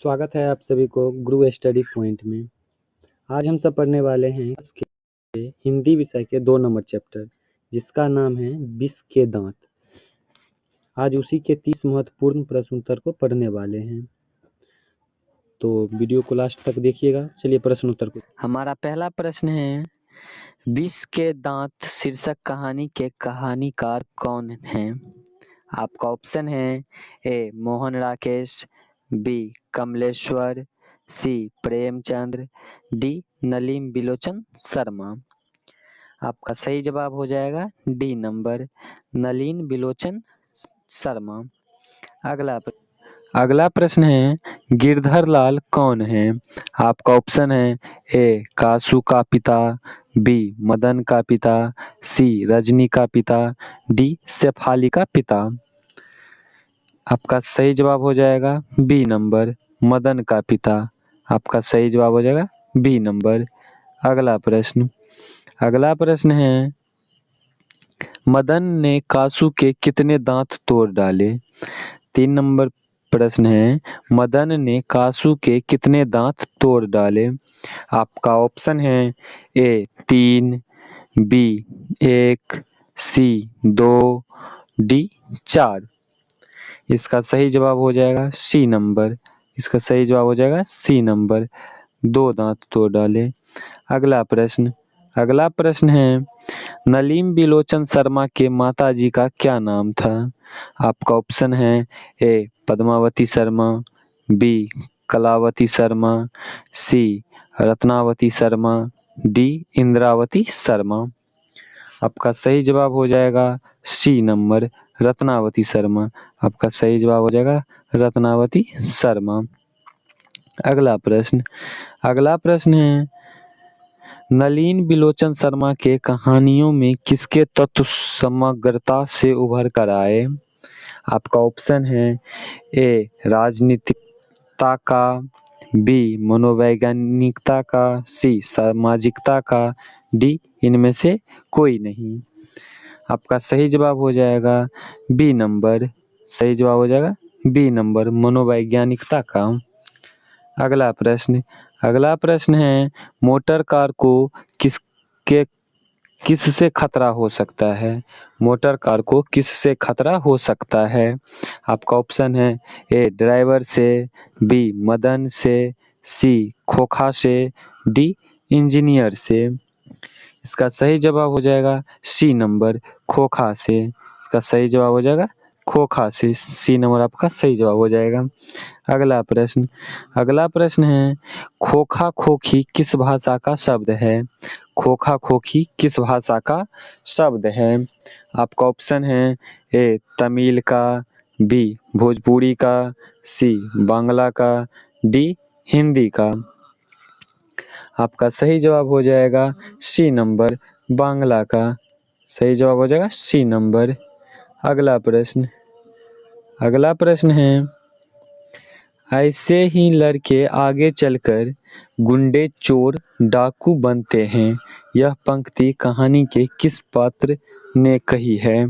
स्वागत है आप सभी को गुरु स्टडी पॉइंट में। आज हम सब पढ़ने वाले हैं इसके हिंदी विषय के 2 नंबर चैप्टर, जिसका नाम है विष के दांत। आज उसी के 30 महत्वपूर्ण प्रश्न उत्तर को पढ़ने वाले हैं, तो वीडियो को लास्ट तक देखिएगा। चलिए प्रश्न उत्तर को। हमारा पहला प्रश्न है, विष के दांत शीर्षक कहानी के कहानीकार कौन हैं? आपका ऑप्शन है ए मोहन राकेश, बी कमलेश्वर, सी प्रेमचंद्र, डी नलीन बिलोचन शर्मा। आपका सही जवाब हो जाएगा डी नंबर, नलीन बिलोचन शर्मा। अगला प्रश्न है, गिरधर लाल कौन है? आपका ऑप्शन है ए कासू का पिता, बी मदन का पिता, सी रजनी का पिता, डी शेफाली का पिता। आपका सही जवाब हो जाएगा बी नंबर, मदन का पिता। आपका सही जवाब हो जाएगा बी नंबर। अगला प्रश्न है, मदन ने कासू के कितने दांत तोड़ डाले? 3 नंबर प्रश्न है, मदन ने कासू के कितने दांत तोड़ डाले? आपका ऑप्शन है ए 3, बी 1, सी 2, डी 4। इसका सही जवाब हो जाएगा सी नंबर। इसका सही जवाब हो जाएगा सी नंबर, 2 दांत तोड़ डाले। अगला प्रश्न है, नलीन बिलोचन शर्मा के माताजी का क्या नाम था? आपका ऑप्शन है ए पद्मावती शर्मा, बी कलावती शर्मा, सी रत्नावती शर्मा, डी इंद्रावती शर्मा। आपका सही जवाब हो जाएगा सी नंबर, रत्नावती शर्मा। आपका सही जवाब हो जाएगा रत्नावती शर्मा। अगला प्रश्न है, नलीन बिलोचन शर्मा के कहानियों में किसके तत्व समग्रता से उभर कर आए? आपका ऑप्शन है ए राजनीतिकता का, बी मनोवैज्ञानिकता का, सी सामाजिकता का, डी इनमें से कोई नहीं। आपका सही जवाब हो जाएगा बी नंबर। सही जवाब हो जाएगा बी नंबर, मनोवैज्ञानिकता का। अगला प्रश्न है, मोटर कार को किससे खतरा हो सकता है? मोटर कार को किससे खतरा हो सकता है? आपका ऑप्शन है ए ड्राइवर से, बी मदन से, सी खोखा से, डी इंजीनियर से। इसका सही जवाब हो जाएगा सी नंबर, खोखा से। इसका सही जवाब हो जाएगा खोखा से, सी नंबर आपका सही जवाब हो जाएगा। अगला प्रश्न है, खोखा खोखी किस भाषा का शब्द है? खोखा खोखी किस भाषा का शब्द है? आपका ऑप्शन है ए तमिल का, बी भोजपुरी का, सी बांग्ला का, डी हिंदी का। आपका सही जवाब हो जाएगा सी नंबर, बांग्ला का। सही जवाब हो जाएगा सी नंबर। अगला प्रश्न है, ऐसे ही लड़के आगे चलकर गुंडे, चोर, डाकू बनते हैं। यह पंक्ति कहानी के किस पात्र ने कही है?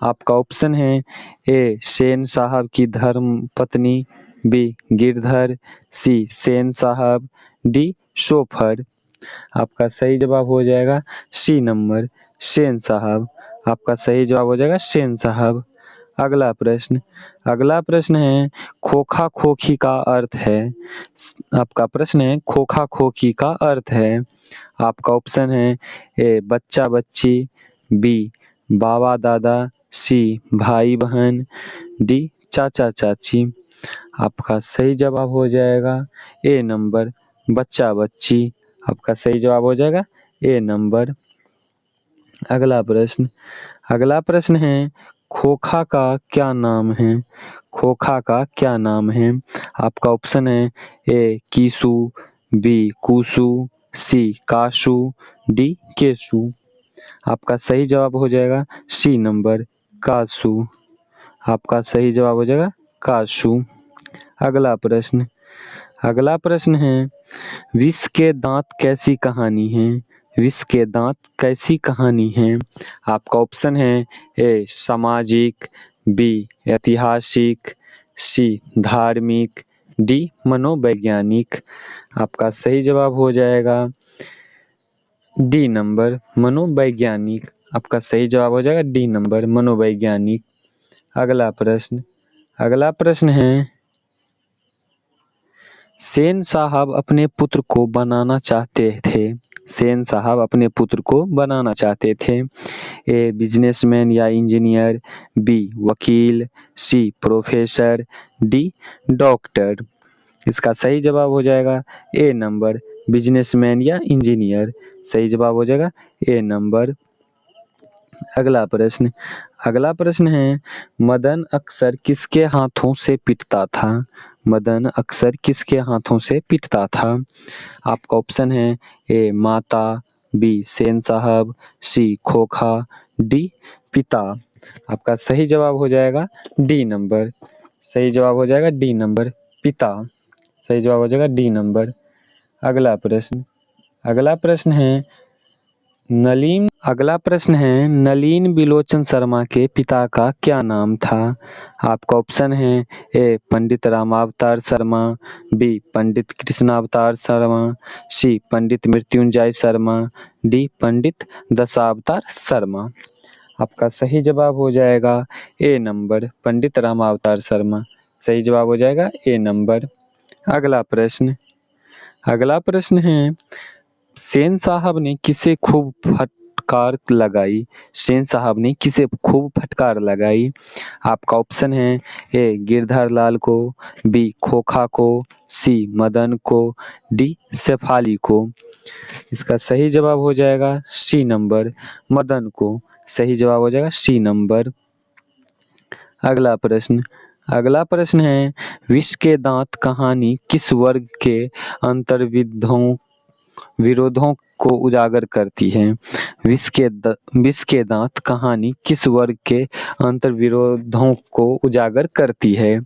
आपका ऑप्शन है ए सेन साहब की धर्म पत्नी, बी गिरधर, सी सेन साहब, डी शोफर। आपका सही जवाब हो जाएगा सी नंबर, सेन साहब। आपका सही जवाब हो जाएगा सेन साहब। अगला प्रश्न है, खोखा खोखी का अर्थ है। आपका प्रश्न है खोखा खोखी का अर्थ है। आपका ऑप्शन है ए बच्चा बच्ची, बी बाबा दादा, सी भाई बहन, डी चाचा चाची। आपका सही जवाब हो जाएगा ए नंबर, बच्चा बच्ची। आपका सही जवाब हो जाएगा ए नंबर। अगला प्रश्न है, खोखा का क्या नाम है? खोखा का क्या नाम है? आपका ऑप्शन है ए कीसू, बी कुसू, सी काशू, डी केसू। आपका सही जवाब हो जाएगा सी नंबर, कासू। आपका सही जवाब हो जाएगा कासू। अगला प्रश्न है, विष के दांत कैसी कहानी है? विष के दांत कैसी कहानी है? आपका ऑप्शन है ए सामाजिक, बी ऐतिहासिक, सी धार्मिक, डी मनोवैज्ञानिक। आपका सही जवाब हो जाएगा डी नंबर मनोवैज्ञानिक। आपका सही जवाब हो जाएगा डी नंबर मनोवैज्ञानिक। अगला प्रश्न है, सेन साहब अपने पुत्र को बनाना चाहते थे। सेन साहब अपने पुत्र को बनाना चाहते थे। ए बिजनेसमैन या इंजीनियर, बी वकील, सी प्रोफेसर, डी डॉक्टर। इसका सही जवाब हो जाएगा ए नंबर बिजनेसमैन या इंजीनियर। सही जवाब हो जाएगा ए नंबर। अगला प्रश्न है, मदन अक्सर किसके हाथों से पिटता था। मदन अक्सर किसके हाथों से पिटता था। आपका ऑप्शन है ए माता, बी सेन साहब, सी खोखा, डी पिता। आपका सही जवाब हो जाएगा डी नंबर। सही जवाब हो जाएगा डी नंबर पिता। सही जवाब हो जाएगा डी नंबर। अगला प्रश्न है, नलीन बिलोचन शर्मा के पिता का क्या नाम था। आपका ऑप्शन है ए पंडित रामावतार शर्मा, बी पंडित कृष्णावतार शर्मा, सी पंडित मृत्युंजय शर्मा, डी पंडित दशावतार शर्मा। आपका सही जवाब हो जाएगा ए नंबर पंडित रामावतार शर्मा। सही जवाब हो जाएगा ए नंबर। अगला प्रश्न है, सेन साहब ने किसे खूब फटकार लगाई। सेन साहब ने किसे खूब फटकार लगाई। आपका ऑप्शन है ए गिरधर लाल को, बी खोखा को, सी मदन को, डी शेफाली को। इसका सही जवाब हो जाएगा सी नंबर मदन को। सही जवाब हो जाएगा सी नंबर। अगला प्रश्न है, विष के दांत कहानी किस वर्ग के विरोधों को उजागर करती है। विष के दांत कहानी किस वर्ग के अंतर्विरोधों को उजागर करती है।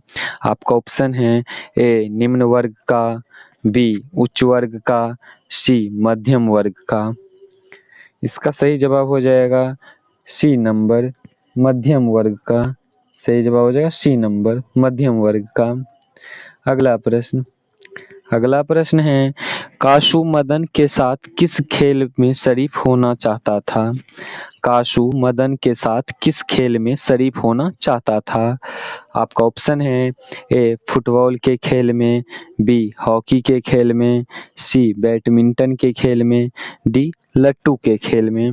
आपका ऑप्शन है ए निम्न वर्ग का, बी उच्च वर्ग का, सी मध्यम वर्ग का। इसका सही जवाब हो जाएगा सी नंबर मध्यम वर्ग का। सही जवाब हो जाएगा सी नंबर मध्यम वर्ग का। अगला प्रश्न है, काशू मदन के साथ किस खेल में शरीफ होना चाहता था। काशू मदन के साथ किस खेल में शरीफ होना चाहता था। आपका ऑप्शन है ए फुटबॉल के खेल में, बी हॉकी के खेल में, सी बैडमिंटन के खेल में, डी लट्टू के खेल में।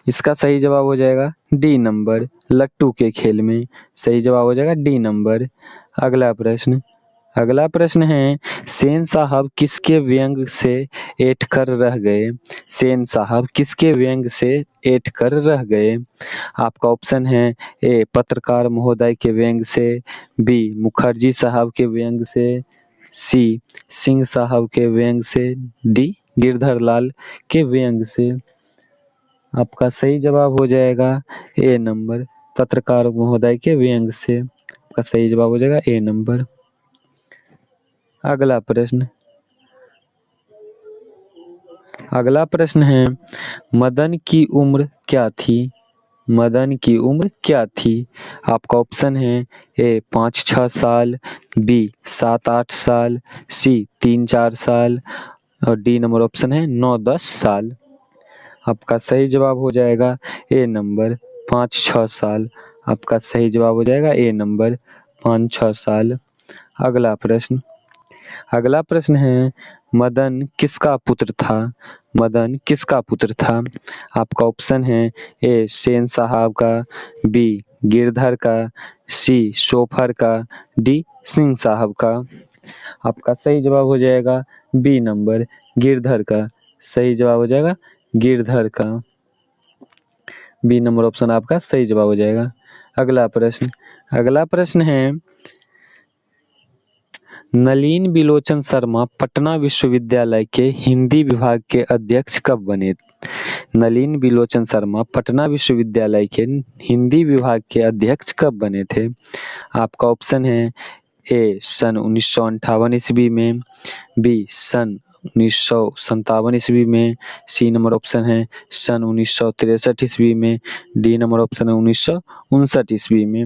इसका सही जवाब हो जाएगा डी नंबर लट्टू के खेल में। सही जवाब हो जाएगा डी नंबर। अगला प्रश्न है, सेन साहब किसके व्यंग से ऐंठ कर रह गए। सेन साहब किसके व्यंग से ऐंठ कर रह गए। आपका ऑप्शन है ए पत्रकार महोदय के व्यंग से, बी मुखर्जी साहब के व्यंग से, सी सिंह साहब के व्यंग से, डी गिरधर लाल के व्यंग से। आपका सही जवाब हो जाएगा ए नंबर पत्रकार महोदय के व्यंग से। आपका सही जवाब हो जाएगा ए नंबर। अगला प्रश्न है, मदन की उम्र क्या थी। मदन की उम्र क्या थी। आपका ऑप्शन है ए 5-6 साल, बी 7-8 साल, सी 3-4 साल और डी नंबर ऑप्शन है 9-10 साल। आपका सही जवाब हो जाएगा ए नंबर 5-6 साल। आपका सही जवाब हो जाएगा ए नंबर 5-6 साल। अगला प्रश्न है, मदन किसका पुत्र था। मदन किसका पुत्र था। आपका ऑप्शन है ए सेन साहब का, बी गिरधर का, सी शोफर का, डी सिंह साहब का। आपका सही जवाब हो जाएगा बी नंबर गिरधर का। सही जवाब हो जाएगा गिरधर का। बी नंबर ऑप्शन आपका सही जवाब हो जाएगा। अगला प्रश्न है, नलीन बिलोचन शर्मा पटना विश्वविद्यालय के हिंदी विभाग के अध्यक्ष कब बने। नलीन बिलोचन शर्मा पटना विश्वविद्यालय के हिंदी विभाग के अध्यक्ष कब बने थे। आपका ऑप्शन है ए सन 1958 ईस्वी में, बी सन 1957 ईस्वी में, सी नंबर ऑप्शन है सन 1963 ईस्वी में, डी नंबर ऑप्शन है 1959 ईस्वी में।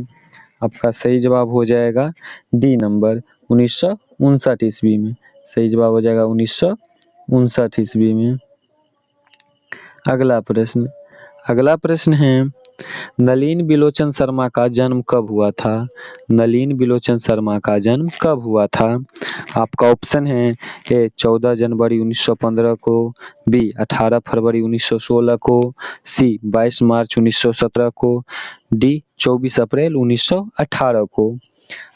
आपका सही जवाब हो जाएगा डी नंबर 1959 ईस्वी में। सही जवाब हो जाएगा 1959 ईस्वी में। अगला प्रश्न है नलिन बिलोचन शर्मा का जन्म कब हुआ था? नलिन बिलोचन शर्मा का जन्म कब हुआ था? आपका ऑप्शन है ए 14 जनवरी 1915 को, बी 18 फरवरी 1916 को, सी 22 मार्च 1917 को, डी 24 अप्रैल 1918 को।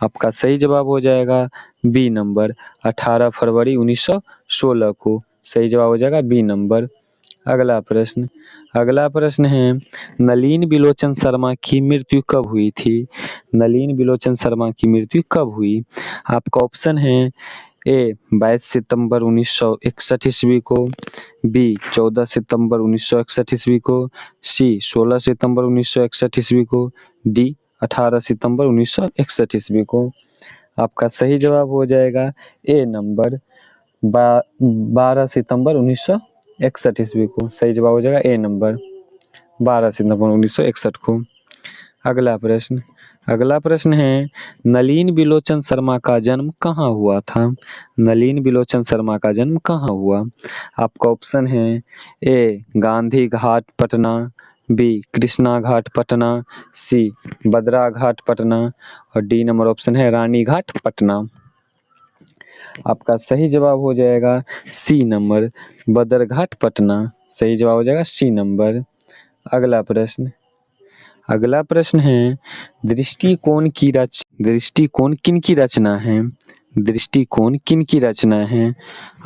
आपका सही जवाब हो जाएगा बी नंबर 18 फरवरी 1916 को। सही जवाब हो जाएगा बी नंबर। अगला प्रश्न है नलिन बिलोचन शर्मा की मृत्यु कब हुई थी? नलिन बिलोचन शर्मा की मृत्यु कब हुई? आपका ऑप्शन है ए 22 सितंबर 1961 ईस्वी को, बी 14 सितंबर 1961 ईस्वी को, सी 16 सितंबर 1961 ईस्वी को, डी 18 सितंबर 1961 ईस्वी को। आपका सही जवाब हो जाएगा ए नंबर 12 सितंबर 1961 ईस्वी को। सही जवाब हो जाएगा ए नंबर 12 सितंबर 1961 को। अगला प्रश्न है नलिन बिलोचन शर्मा का जन्म कहाँ हुआ था? नलिन बिलोचन शर्मा का जन्म कहाँ हुआ? आपका ऑप्शन है ए गांधी घाट पटना, बी कृष्णा घाट पटना, सी बद्रा घाट पटना और डी नंबर ऑप्शन है रानी घाट पटना। आपका सही जवाब हो जाएगा सी नंबर बदरघाट पटना। सही जवाब हो जाएगा सी नंबर। अगला प्रश्न है दृष्टिकोण किनकी रचना है? दृष्टिकोण किनकी रचना है?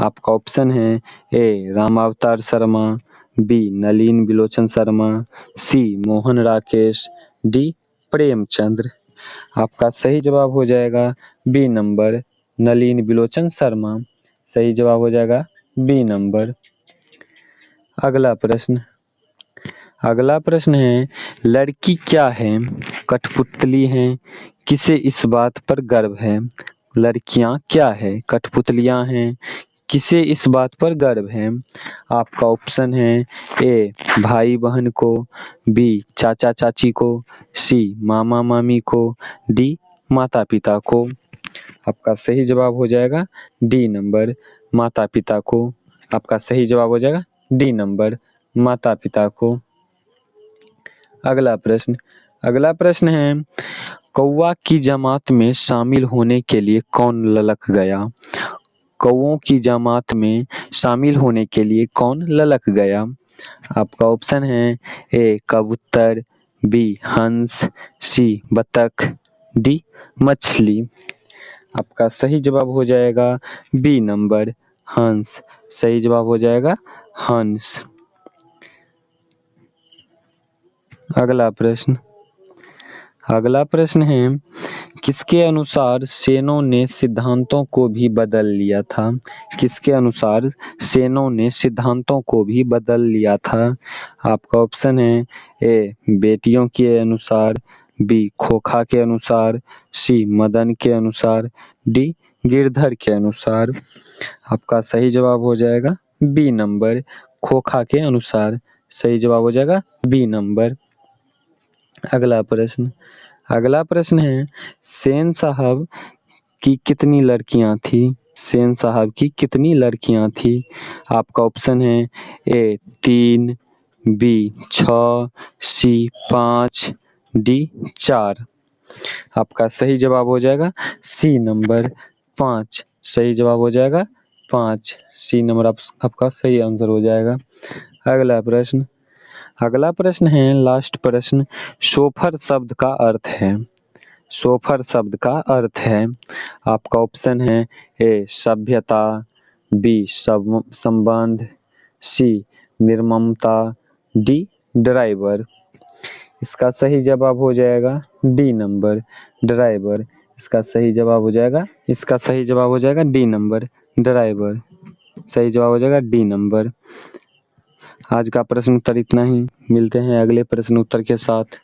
आपका ऑप्शन है ए रामावतार शर्मा, बी नलिन बिलोचन शर्मा, सी मोहन राकेश, डी प्रेमचंद्र। आपका सही जवाब हो जाएगा बी नंबर नलिन बिलोचन शर्मा। सही जवाब हो जाएगा बी नंबर। अगला प्रश्न है लड़की क्या है? कठपुतली हैं, किसे इस बात पर गर्व है? लड़कियां क्या है? कठपुतलियां हैं, किसे इस बात पर गर्व है? आपका ऑप्शन है ए भाई बहन को, बी चाचा चाची को, सी मामा मामी को, डी माता पिता को। आपका सही जवाब हो जाएगा डी नंबर माता पिता को। आपका सही जवाब हो जाएगा डी नंबर माता पिता को। अगला प्रश्न है कौवा की जमात में शामिल होने के लिए कौन ललक गया? कौओं की जमात में शामिल होने के लिए कौन ललक गया? आपका ऑप्शन है ए कबूतर, बी हंस, सी बतख, डी मछली। आपका सही जवाब हो जाएगा बी नंबर हंस। सही जवाब हो जाएगा हंस। अगला प्रश्न है किसके अनुसार सेनों ने सिद्धांतों को भी बदल लिया था? किसके अनुसार सेनों ने सिद्धांतों को भी बदल लिया था? आपका ऑप्शन है ए बेटियों के अनुसार, बी खोखा के अनुसार, सी मदन के अनुसार, डी गिरधर के अनुसार। आपका सही जवाब हो जाएगा बी नंबर खोखा के अनुसार। सही जवाब हो जाएगा बी नंबर। अगला प्रश्न है सेन साहब की कितनी लड़कियां थी? सेन साहब की कितनी लड़कियां थी? आपका ऑप्शन है ए 3, बी 6, सी 5, डी 4। आपका सही जवाब हो जाएगा सी नंबर 5। सही जवाब हो जाएगा 5। सी नंबर आपका सही आंसर हो जाएगा। अगला प्रश्न है लास्ट प्रश्न सोफर शब्द का अर्थ है। सोफर शब्द का अर्थ है आपका ऑप्शन है ए सभ्यता, बी संबंध, सी निर्ममता, डी ड्राइवर। इसका सही जवाब हो जाएगा डी नंबर ड्राइवर। इसका सही जवाब हो जाएगा डी नंबर ड्राइवर। सही जवाब हो जाएगा डी नंबर। आज का प्रश्न उत्तर इतना ही। मिलते हैं अगले प्रश्न उत्तर के साथ।